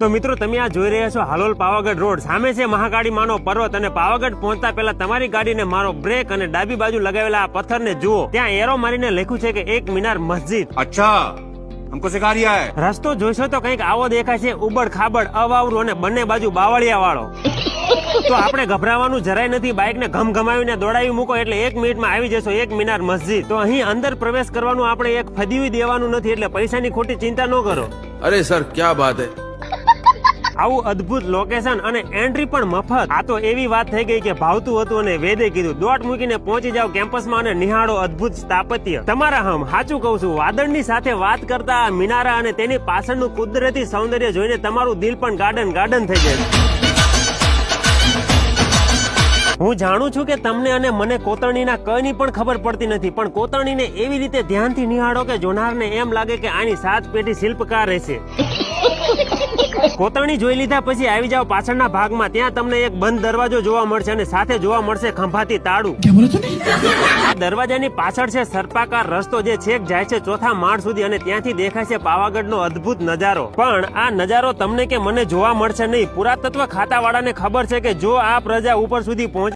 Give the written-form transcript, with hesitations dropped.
તો મિત્રો તમે આ જોઈ રહ્યા છો હાલોલ પાવાગઢ રોડ. સામે છે મહાકાળી માનો પર્વત અને પાવાગઢ પહોંચતા પહેલા તમારી ગાડીને મારો બ્રેક અને ડાબી બાજુ લગાવેલા આ પથ્થરને જુઓ. ત્યાં એરો મારીને લખ્યું છે કે 1 મીનાર મસ્જિદ. अच्छा हमको सिखा रिया है. રસ્તો જોઈશો તો કંઈક આવો દેખાય છે, ઉબડ ખાબડ, અવાવરું અને બંને બાજુ બાવળિયા વાળો. તો આપણે ગભરાવાનું જરાય નથી. બાઇકને ઘમઘમાવીને દોડાવી મૂકો એટલે 1 મિનિટમાં આવી જશો 1 મીનાર મસ્જિદ. તો અહીં અંદર પ્રવેશ કરવાનું આપણે એક ફદીયું દેવાનું નથી, એટલે પૈસાની ખોટી ચિંતા ન કરો. अरे सर क्या बात है. આવું અદ્ભુત લોકેશન અને એન્ટ્રી પણ મફત. આ તો એવી વાત થઈ ગઈ કે ભાવતું હતું અને વેદે કીધું દોટ મૂકીને પહોંચી જાવ કેમ્પસમાં અને નિહાળો અદ્ભુત સ્થાપત્ય. તમારા હમ સાચું કહું છું, વાદળની સાથે વાત કરતા આ મિનારા અને તેની પાછળનું કુદરતી સૌંદર્ય જોઈને તમારું દિલ પણ ગાર્ડન ગાર્ડન થઈ જાય. હું જાણું છું કે તમને અને મને કોતરણીના કઈની પણ ખબર પડતી નથી, પણ કોતરણીને એવી રીતે ધ્યાનથી નિહાળો કે જોનારને એમ લાગે કે આની 7 પેઢી શિલ્પકાર રહેશે. કોતરણી જોઈ લીધા પછી આવી જાવ પાછળના ભાગમાં. ત્યાં તમને એક બંધ દરવાજો જોવા મળશે અને સાથે જોવા મળશે ખંભાતી તાળું. આ દરવાજાની પાછળ છે સર્પાકાર રસ્તો જે છેક જાય છે 4થા માળ સુધી અને ત્યાંથી દેખાય છે પાવાગઢનો અદ્ભુત નજારો. પણ આ નજારો તમને કે મને જોવા મળશે નહીં. પુરાતત્વ ખાતાવાળાને ખબર છે કે જો આ પ્રજા ઉપર સુધી પહોંચે